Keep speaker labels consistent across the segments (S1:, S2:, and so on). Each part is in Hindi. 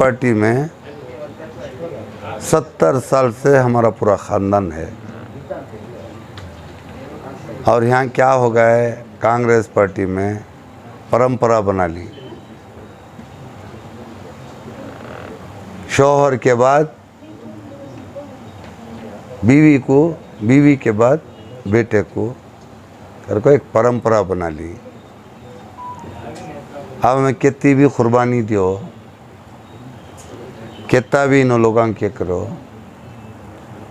S1: पार्टी में 70 साल से हमारा पूरा ख़ानदान है। और यहाँ क्या हो गया है, कांग्रेस पार्टी में परंपरा बना ली। शौहर के बाद बीवी को, बीवी के बाद बेटे को एक परंपरा बना ली। अब मैं कितनी भी कुर्बानी दियो, कितना भी इन लोगों के करो,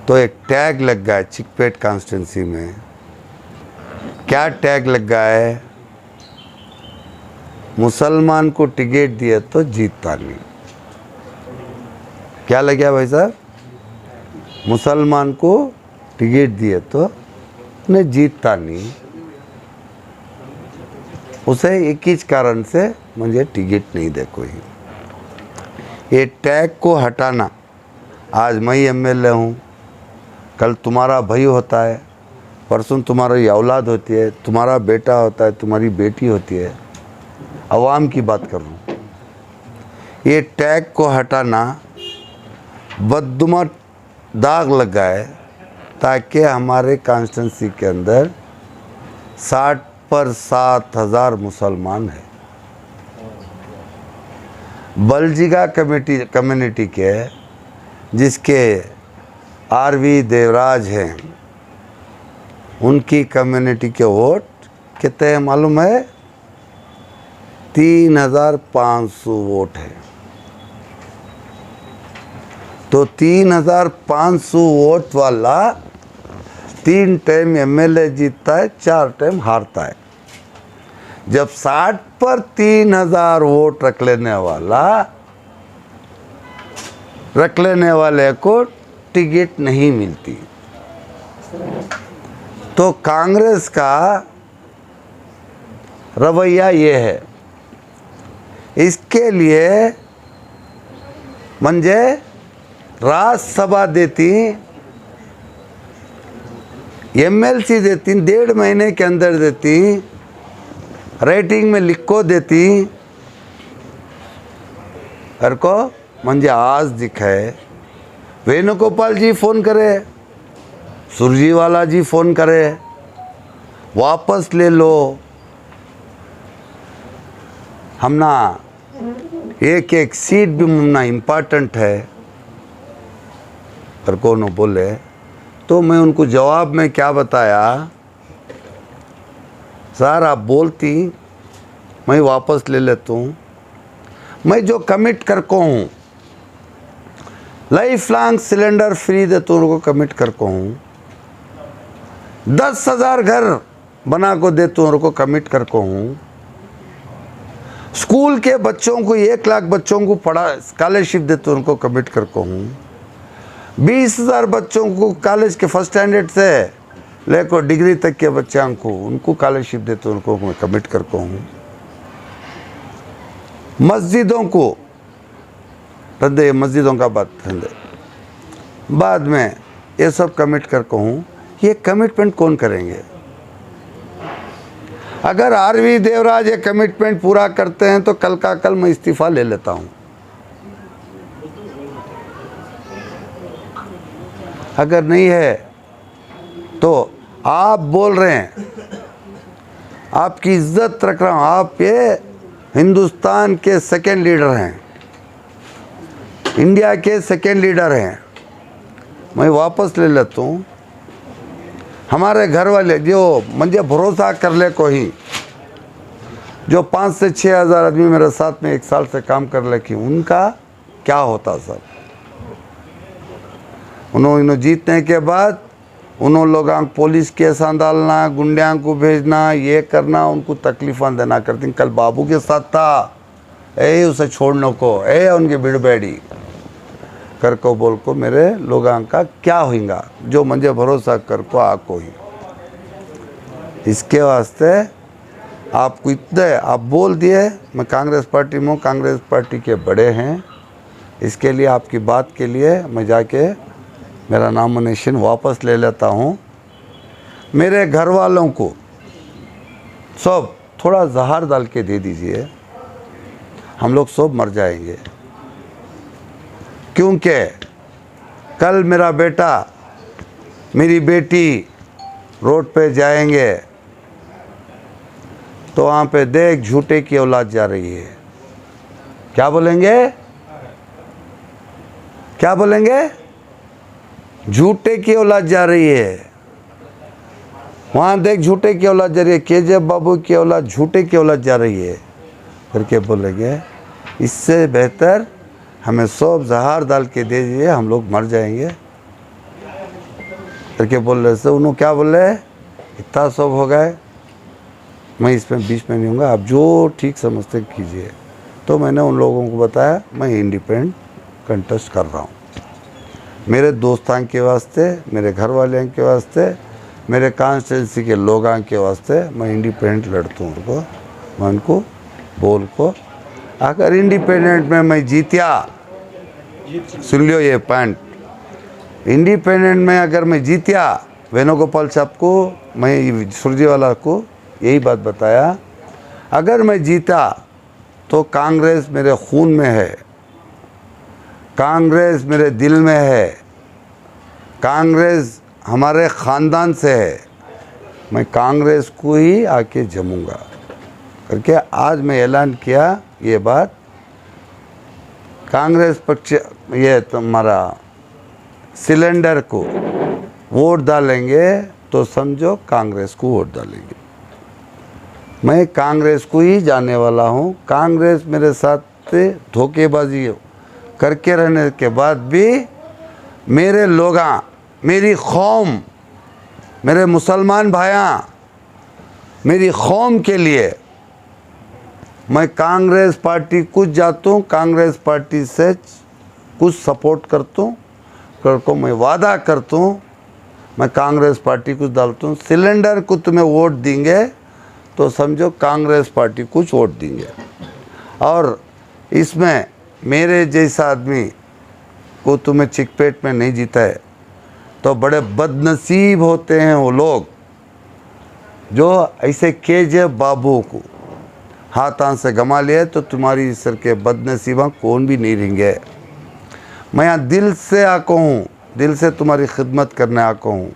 S1: तो एक टैग लग गया है चिकपेट कॉन्स्टिट्यूंसी में। क्या टैग लग गया है? मुसलमान को टिकट दिए तो जीतता नहीं। क्या लग गया भाई साहब? मुसलमान को टिकट दिए तो नहीं जीतता नहीं। उसे एक ही कारण से मुझे टिकट नहीं दे कोई। ये टैग को हटाना, आज मैं एमएलए हूँ, कल तुम्हारा भाई होता है, परसों तुम्हारी औलाद होती है, तुम्हारा बेटा होता है, तुम्हारी बेटी होती है। अवाम की बात कर रहा हूँ। ये टैग को हटाना बददुमा दाग लगा है, ताकि हमारे कॉन्स्टिट्यूंसी के अंदर 60 पर 7,000 मुसलमान है। बलजिगा कम्युनिटी के जिसके आरवी देवराज हैं, उनकी कम्युनिटी के वोट कितने हैं मालूम है? 3,500 वोट है। तो 3,500 वोट वाला 3 टाइम एमएलए जीतता है, 4 टाइम हारता है। जब 60 पर 3,000 वोट रख लेने वाले को टिकट नहीं मिलती। तो कांग्रेस का रवैया ये है। इसके लिए मंजे राज्यसभा देती, एमएलसी देती, 1.5 महीने के अंदर देती, रेटिंग में लिखो देती। हर को मंजे आज दिखाए, वेणुगोपाल जी फ़ोन करे, सुरजीवाला जी फ़ोन करे, वापस ले लो। हमना एक सीट भी हमना इम्पॉर्टेंट है। पर कौन बोले तो मैं उनको जवाब में क्या बताया, सर आप बोलती मैं वापस ले लेता हूँ। मैं जो कमिट करको हूँ, लाइफ लॉन्ग सिलेंडर फ्री देता हूँ, उनको कमिट करको हूँ। 10,000 घर बना को देता हूँ, उनको कमिट करको हूँ। स्कूल के बच्चों को 1 लाख बच्चों को पढ़ा स्कॉलरशिप देता हूँ, उनको कमिट करको हूँ। 20,000 बच्चों को कॉलेज के फर्स्ट स्टैंडर्ड से लेकर डिग्री तक के बच्चों को उनको स्कॉलरशिप देते हैं, उनको मैं कमिट करता हूँ। मस्जिदों को धंधे, मस्जिदों का बात धंधे बाद में ये सब कमिट करता हूँ। ये कमिटमेंट कौन करेंगे? अगर आरवी देवराज ये कमिटमेंट पूरा करते हैं तो कल का कल मैं इस्तीफा ले लेता हूँ। अगर नहीं है तो आप बोल रहे हैं, आपकी इज्जत रख रहा हूँ, आप ये हिंदुस्तान के सेकंड लीडर हैं, इंडिया के सेकंड लीडर हैं, मैं वापस ले लेता हूँ। हमारे घर वाले जो मुझे भरोसा कर ले, कोई जो 5 से 6 हज़ार आदमी मेरे साथ में 1 साल से काम कर ले, कि उनका क्या होता सर? उन्होंने जीतने के बाद उन्होंने लोगों को पुलिस केस डालना, गुंडियां को भेजना, ये करना, उनको तकलीफ़ें देना करती। कल बाबू के साथ था, उसे छोड़ने को, उनकी बिड़बेड़ी कर को बोल को मेरे लोगों का क्या होगा, जो मुझे भरोसा कर को आको ही। इसके वास्ते आपको इतने आप बोल दिए, मैं कांग्रेस पार्टी में हूँ, कांग्रेस पार्टी के बड़े हैं। इसके लिए आपकी बात के लिए मैं जाके मेरा नॉमिनेशन वापस ले लेता हूँ। मेरे घर वालों को सब थोड़ा जहर डाल के दे दीजिए, हम लोग सब मर जाएंगे। क्योंकि कल मेरा बेटा मेरी बेटी रोड पे जाएंगे तो वहाँ पे देख झूठे की औलाद जा रही है, क्या बोलेंगे? क्या बोलेंगे? झूठे की औलाद जा रही है। वहाँ देख झूठे की औलाद जा रही है, केजीएफ बाबू की औलाद झूठे की औलाद जा रही है करके बोलेंगे। इससे बेहतर हमें सब जहर डाल के दे दीजिए, हम लोग मर जाएंगे करके बोल रहे थे। उन्होंने क्या बोले, इतना सब हो गए, मैं इसमें बीच में नहीं हूँगा, आप जो ठीक समझते कीजिए। तो मैंने उन लोगों को बताया मैं इंडिपेंडेंट कंटेस्ट कर रहा हूँ, मेरे दोस्तान के वास्ते, मेरे घर वाले के वास्ते, मेरे कॉन्स्टिट्यूंसी के लोगों के वास्ते मैं इंडिपेंडेंट लड़ता हूँ। उनको मैं उनको बोल को अगर इंडिपेंडेंट में मैं जीतिया, सुन लियो ये पॉइंट, इंडिपेंडेंट में अगर मैं जीतिया, वेणुगोपाल साहब को, मैं सुरजेवाला को यही बात बताया, अगर मैं जीता तो कांग्रेस मेरे खून में है, कांग्रेस मेरे दिल में है, कांग्रेस हमारे ख़ानदान से है, मैं कांग्रेस को ही आके जमूंगा करके आज मैं ऐलान किया ये बात। कांग्रेस पक्ष ये तुम्हारा सिलेंडर को वोट डालेंगे तो समझो कांग्रेस को वोट डालेंगे। मैं कांग्रेस को ही जाने वाला हूँ। कांग्रेस मेरे साथ धोखेबाजी करके रहने के बाद भी मेरे लोग, मेरी कौम, मेरे मुसलमान भाइयाँ, मेरी कौम के लिए मैं कांग्रेस पार्टी कुछ जाता हूँ, कांग्रेस पार्टी से कुछ सपोर्ट करता हूँ, करको मैं वादा करता हूँ मैं कांग्रेस पार्टी कुछ डालता हूँ। सिलेंडर को तुम्हें वोट देंगे तो समझो कांग्रेस पार्टी कुछ वोट देंगे। और इसमें मेरे जैसा आदमी को तुम्हें चिकपेट में नहीं जीता है तो बड़े बदनसीब होते हैं वो लोग जो ऐसे केजीएफ बाबू को हाथ से गमा लिए, तो तुम्हारी सर के बदनसीबा कौन भी नहीं रहेंगे। मैं यहाँ दिल से आका हूँ, दिल से तुम्हारी खिदमत करने आका हूँ।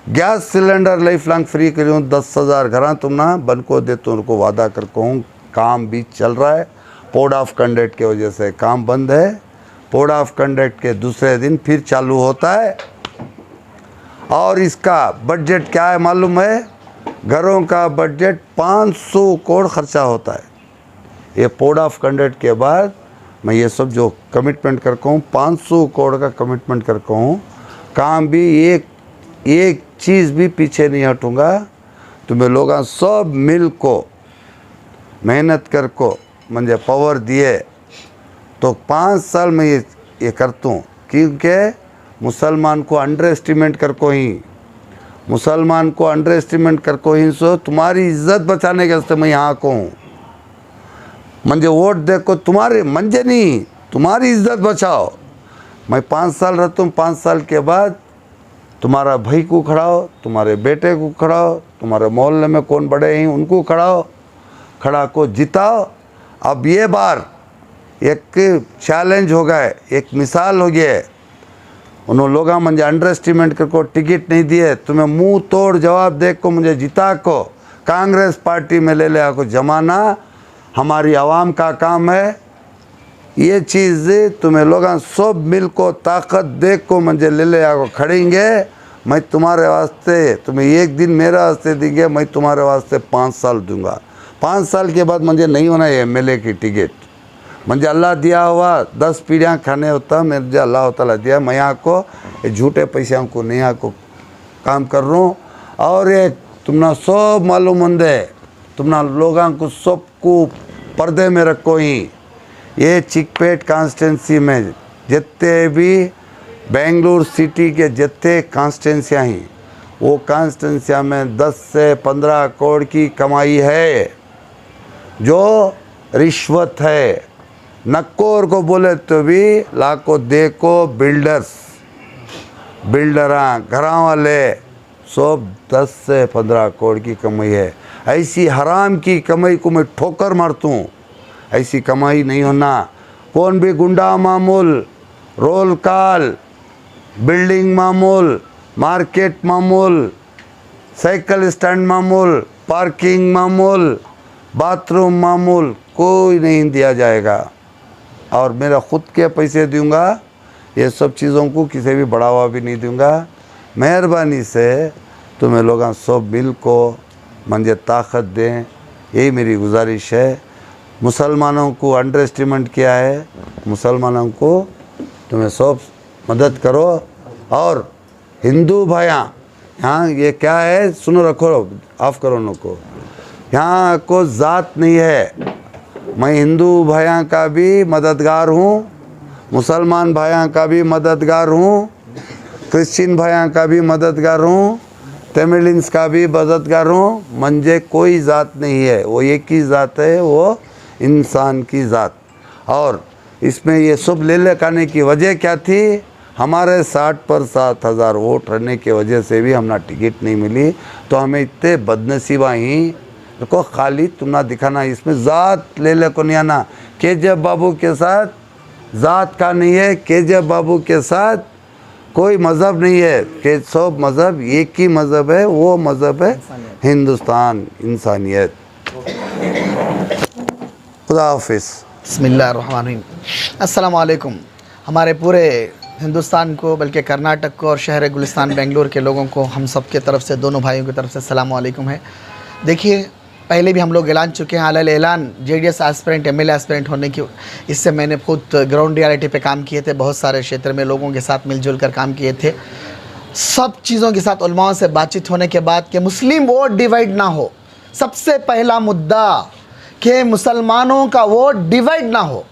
S1: Gas cylinder life long free करूँ, 10,000 घर तुम ना बन को दे तो उनको वादा कर कहूँ। काम भी चल रहा है, कोड ऑफ कंडक्ट की वजह से काम बंद है, कोड ऑफ कंडक्ट के दूसरे दिन फिर चालू होता है। और इसका बजट क्या है मालूम है? घरों का बजट 500 करोड़ खर्चा होता है। ये कोड ऑफ कंडक्ट के बाद मैं ये सब जो कमिटमेंट करता हूँ, 500 करोड़ का कमिटमेंट करता हूँ। काम भी एक चीज़ भी पीछे नहीं हटूँगा। तुम्हें लोग सब मिल को मेहनत कर को मुझे पावर दिए तो 5 साल में ये करता हूँ, क्योंकि मुसलमान को अंडर एस्टिमेट कर को ही, मुसलमान को अंडर एस्टिमेट कर को ही सो तुम्हारी इज्जत बचाने के वास्ते मैं यहाँ को हूँ। मुझे वोट देखो, तुम्हारे मंजे नहीं, तुम्हारी इज्जत बचाओ। मैं 5 साल रहता हूँ, 5 साल के बाद तुम्हारा भाई को खड़ाओ, तुम्हारे बेटे को खड़ाओ, तुम्हारे मोहल्ले में कौन बड़े हैं उनको खड़ाओ, खड़ा को जिताओ। अब ये बार एक चैलेंज हो गए, एक मिसाल हो गया। उन्होंने लोग मुझे अंडर एस्टिमेट करको टिकट नहीं दिए, तुम्हें मुंह तोड़ जवाब दे को मुझे जिता को कांग्रेस पार्टी में ले ले आको जमाना हमारी आवाम का काम है। ये चीज़ तुम्हें लोग सब मिल को ताकत दे को मुझे ले ले आको खड़ेंगे। मैं तुम्हारे वास्ते, तुम्हें एक दिन मेरे वास्ते देंगे, मैं तुम्हारे वास्ते 5 साल दूंगा। 5 साल के बाद मुझे नहीं होना है एमएलए की टिकट, मुझे अल्लाह दिया हुआ 10 पीढ़ियाँ खाने होता, मुझे अल्लाह ताला दिया। मैं यहाँ को झूठे पैसों को नहीं यहाँ को काम कर रहा हूँ। और ये तुमना सब मालूम है, तुमना लोगों को सबको पर्दे में रखो ही। ये चिकपेट कॉन्स्टिट्यूंसी में जितने भी बेंगलुरु सिटी के जितने कॉन्स्टिट्यूंसियाँ हैं, वो कॉन्स्टिट्यूंसिया में 10 से 15 करोड़ की कमाई है जो रिश्वत है। नक्कोर को बोले तो भी लाखों देखो बिल्डरां घरां वाले सब 10 से 15 करोड़ की कमाई है। ऐसी हराम की कमाई को मैं ठोकर मारता हूँ। ऐसी कमाई नहीं होना। कौन भी गुंडा मामूल, रोल कॉल, बिल्डिंग मामूल, मार्केट मामूल, साइकिल स्टैंड मामूल, पार्किंग मामूल, बाथरूम मामूल कोई नहीं दिया जाएगा। और मेरा ख़ुद के पैसे दूंगा, ये सब चीज़ों को किसी भी बढ़ावा भी नहीं दूंगा। मेहरबानी से तुम्हें लोग सब मिल को मुझे ताकत दें, यही मेरी गुजारिश है। मुसलमानों को अंडर एस्टिमेट किया है, मुसलमानों को तुम्हें सब मदद करो। और हिंदू भाइयाँ यहाँ ये क्या है सुनो, रखो, ऑफ करो उनको। यहाँ को ज़ात नहीं है, मैं हिंदू भाइयों का भी मददगार हूँ, मुसलमान भाइयों का भी मददगार हूँ, क्रिश्चियन भाइयों का भी मददगार हूँ, तमिलियंस का भी मददगार हूँ। मुझे कोई ज़ात नहीं है, वो एक ही ज़ात है, वो इंसान की ज़ात। और इसमें ये सब ले लेने की वजह क्या थी? हमारे 60 पर 7,000 वोट रहने की वजह से भी हमने टिकट नहीं मिली। तो हमें इतने बदनसीबा ही को खाली तुम ना दिखाना, इसमें ज़ात ले को नहीं आना। केजीएफ बाबू के साथ ज़ात का नहीं है, केजीएफ बाबू के साथ कोई मज़हब नहीं है, कि सब मज़हब एक ही मज़हब है, वो मज़हब है हिंदुस्तान, इंसानियत। खुदा हाफिज़।
S2: बिस्मिल्लाहिर्रहमानिर्रहीम। अस्सलाम वालेकुम। हमारे पूरे हिंदुस्तान को, बल्कि कर्नाटक को और शहर गुलिस्तान बेंगलोर के लोगों को हम सब के तरफ से, दोनों भाइयों की तरफ से अस्सलाम वालेकुम है। देखिए, पहले भी हम लोग ऐलान चुके हैं, हाल ऐलान जेडीएस एस्पिरेंट, एमएलए एस्पिरेंट होने की। इससे मैंने खुद ग्राउंड रियलिटी पे काम किए थे, बहुत सारे क्षेत्र में लोगों के साथ मिलजुल कर काम किए थे। सब चीज़ों के साथ उलमाओं से बातचीत होने के बाद कि मुस्लिम वोट डिवाइड ना हो, सबसे पहला मुद्दा कि मुसलमानों का वोट डिवाइड ना हो।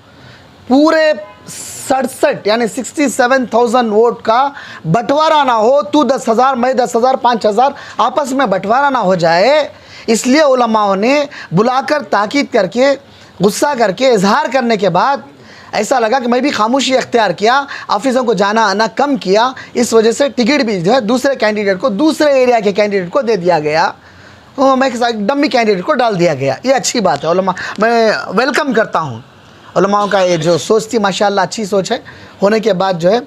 S2: पूरे 67 यानी 67,000 वोट का बंटवारा ना हो, तू 10,000 मैं 10,000 5,000 आपस में बंटवारा ना हो जाए। इसलिए उलमाओं ने बुलाकर ताकीद करके, गुस्सा करके, इजहार करने के बाद ऐसा लगा कि मैं भी खामोशी अख्तियार किया, ऑफिसों को जाना आना कम किया। इस वजह से टिकट भी जो है दूसरे कैंडिडेट को, दूसरे एरिया के कैंडिडेट को दे दिया गया। मैं डम्मी कैंडिडेट को डाल दिया गया। ये अच्छी बात है, उलमा मैं वेलकम करता हूँ। उलमाओं का ये जो सोच थी माशाल्लाह अच्छी सोच है, होने के बाद जो है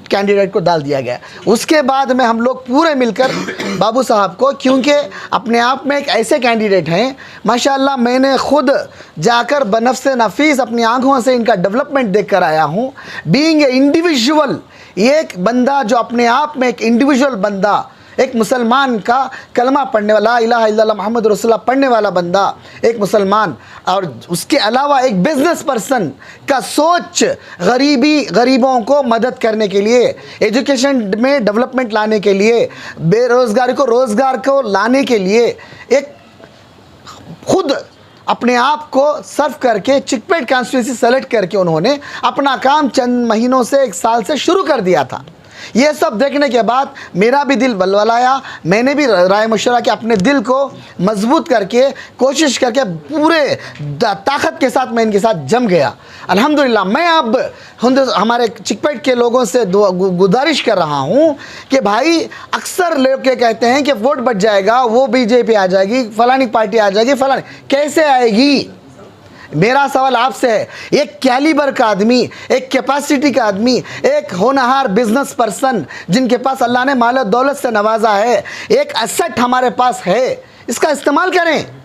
S2: कैंडिडेट को डाल दिया गया। उसके बाद में हम लोग पूरे मिलकर बाबू साहब को, क्योंकि अपने आप में एक ऐसे कैंडिडेट हैं माशाल्लाह, मैंने खुद जाकर बनफ्से नफीस अपनी आंखों से इनका डेवलपमेंट देख कर आया हूँ। बीइंग ए इंडिविजुअल, एक बंदा जो अपने आप में एक इंडिविजुअल बंदा, एक मुसलमान का कलमा पढ़ने वाला, ला इलाहा इल्लल्लाह मुहम्मद रसूलुल्लाह पढ़ने वाला बंदा, एक मुसलमान, और उसके अलावा एक बिजनेस पर्सन का सोच गरीबों को मदद करने के लिए, एजुकेशन में डेवलपमेंट लाने के लिए, बेरोज़गारी को रोज़गार को लाने के लिए, एक खुद अपने आप को सर्व करके चिकपेट कॉन्स्टिट्यूंसी सेलेक्ट करके उन्होंने अपना काम चंद महीनों से, एक साल से शुरू कर दिया था। ये सब देखने के बाद मेरा भी दिल बलबलाया। मैंने भी राय मशवरा के अपने दिल को मजबूत करके, कोशिश करके पूरे ताकत के साथ मैं इनके साथ जम गया। अल्हम्दुलिल्लाह मैं अब हमारे चिकपेट के लोगों से गुजारिश कर रहा हूँ कि भाई, अक्सर लोग के कहते हैं कि वोट बच जाएगा, वो बीजेपी आ जाएगी, फलानी पार्टी आ जाएगी, फलानी कैसे आएगी? मेरा सवाल आपसे है, एक कैलिबर का आदमी, एक कैपेसिटी का आदमी, एक होनहार बिजनेस पर्सन जिनके पास अल्लाह ने माल दौलत से नवाजा है, एक एसेट हमारे पास है, इसका इस्तेमाल करें,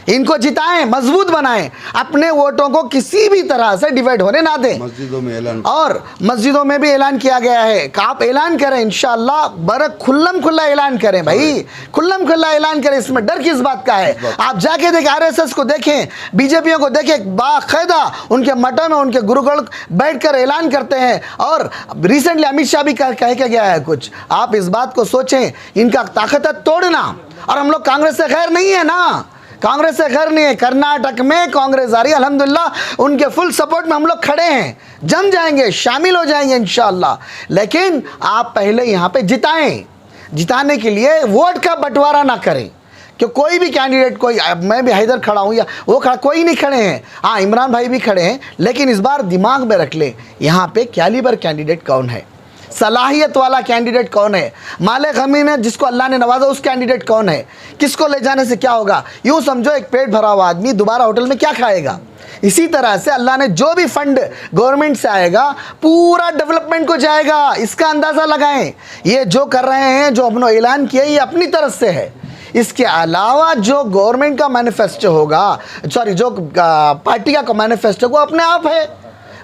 S2: इनको जिताएं, मजबूत बनाएं, अपने वोटों को किसी भी तरह से डिवाइड होने ना दें।
S1: मस्जिदों में ऐलान, और
S2: मस्जिदों में भी ऐलान किया गया है कि आप ऐलान करें, इंशाअल्लाह बरक खुल्लम खुल्ला ऐलान करें भाई, खुल्लम खुल्ला ऐलान करें। इसमें डर किस बात का है? आप जाके देखें, आरएसएस को देखें, बीजेपी को देखें, बाकायदा उनके मठों में, उनके गुरुकुल बैठकर ऐलान करते हैं। और रिसेंटली अमित शाह भी कह के गया है कुछ। आप इस बात को सोचें, इनका ताकत है तोड़ना। और हम लोग कांग्रेस से खैर नहीं है ना, कांग्रेस से खैर नहीं है। कर्नाटक में कांग्रेस आ रही है, अल्हम्दुलिल्लाह उनके फुल सपोर्ट में हम लोग खड़े हैं, जम जाएंगे, शामिल हो जाएंगे इंशाअल्लाह। लेकिन आप पहले यहाँ पे जिताएं। जिताने के लिए वोट का बंटवारा ना करें कि कोई भी कैंडिडेट, कोई, मैं भी हैदर खड़ा हूँ या वो खड़ा, कोई नहीं खड़े हैं। हाँ, इमरान भाई भी खड़े हैं, लेकिन इस बार दिमाग में रख ले, यहाँ पे कैलिबर कैंडिडेट कौन है, सलाहियत वाला कैंडिडेट कौन है, माले गमी ने जिसको अल्लाह ने नवाजा उस कैंडिडेट कौन है, किसको ले जाने से क्या होगा। यूँ समझो, एक पेट भरा हुआ आदमी दोबारा होटल में क्या खाएगा? इसी तरह से अल्लाह ने जो भी फंड गवर्नमेंट से आएगा पूरा डेवलपमेंट को जाएगा, इसका अंदाज़ा लगाएं। ये जो कर रहे हैं, जो अपना ऐलान किया, ये अपनी तरफ से है। इसके अलावा जो गवर्नमेंट का मैनिफेस्टो होगा, सॉरी जो पार्टी का मैनिफेस्टो वो अपने आप है,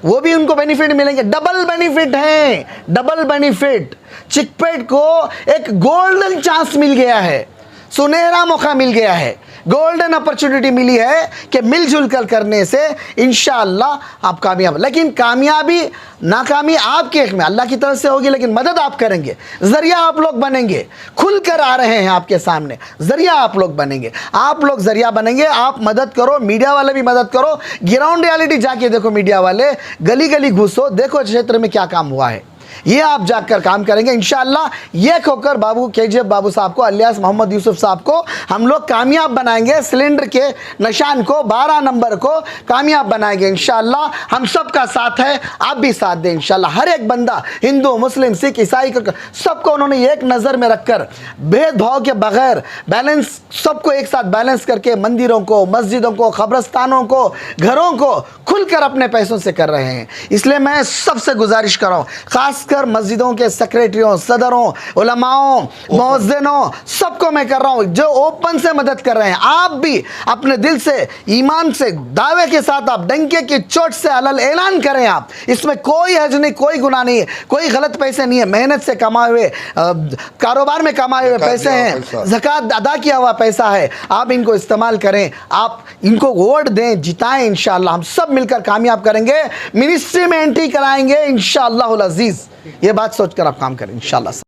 S2: वो भी उनको बेनिफिट मिलेंगे। डबल बेनिफिट है, डबल बेनिफिट। चिकपेट को एक गोल्डन चांस मिल गया है, सुनहरा मौका मिल गया है, गोल्डन अपॉर्चुनिटी मिली है कि मिलजुल कर करने से इंशाअल्लाह आप कामयाब। लेकिन कामयाबी नाकामी आपके हक में अल्लाह की तरफ से होगी, लेकिन मदद आप करेंगे, ज़रिया आप लोग बनेंगे। खुल कर आ रहे हैं आपके सामने, ज़रिया आप लोग बनेंगे, आप लोग ज़रिया बनेंगे। आप मदद करो, मीडिया वाले भी मदद करो, ग्राउंड रियलिटी जाके देखो, मीडिया वाले गली गली घुसो, देखो क्षेत्र में क्या काम हुआ है, ये आप जाकर काम करेंगे इंशाअल्लाह। ये खोकर बाबू केजीएफ बाबू साहब को, अलियास मोहम्मद यूसुफ साहब को हम लोग कामयाब बनाएंगे। सिलेंडर के निशान को 12 नंबर को कामयाब बनाएंगे इंशाअल्लाह। हम सबका साथ है, आप भी साथ दें इंशाअल्लाह। हर एक बंदा, हिंदू मुस्लिम सिख ईसाई, सबको उन्होंने एक नज़र में रखकर भेदभाव के बगैर बैलेंस, सबको एक साथ बैलेंस करके मंदिरों को, मस्जिदों को, कब्रस्तानों को, घरों को खुलकर अपने पैसों से कर रहे हैं। इसलिए मैं सबसे गुजारिश कर रहा हूँ, खासकर मस्जिदों के सेक्रेटरियों, सदरों, उलमाओं, मुअज्जिनों, सबको मैं कर रहा हूँ जो ओपन से मदद कर रहे हैं। आप भी अपने दिल से, ईमान से, दावे के साथ आप डंके की चोट से अलल ऐलान करें। आप इसमें कोई हर्ज नहीं, कोई गुनाह नहीं है, कोई गलत पैसे नहीं है, मेहनत से कमाए हुए, कारोबार में कमाए हुए पैसे हैं, ज़कात अदा किया हुआ पैसा है। आप इनको इस्तेमाल करें, आप इनको वोट दें, जिताएं इंशाअल्लाह। हम सब मिलकर कामयाब करेंगे, मिनिस्ट्री में एंट्री कराएंगे इंशाअल्लाह अज़ीज़। ये बात सोचकर आप काम करें इंशाअल्लाह।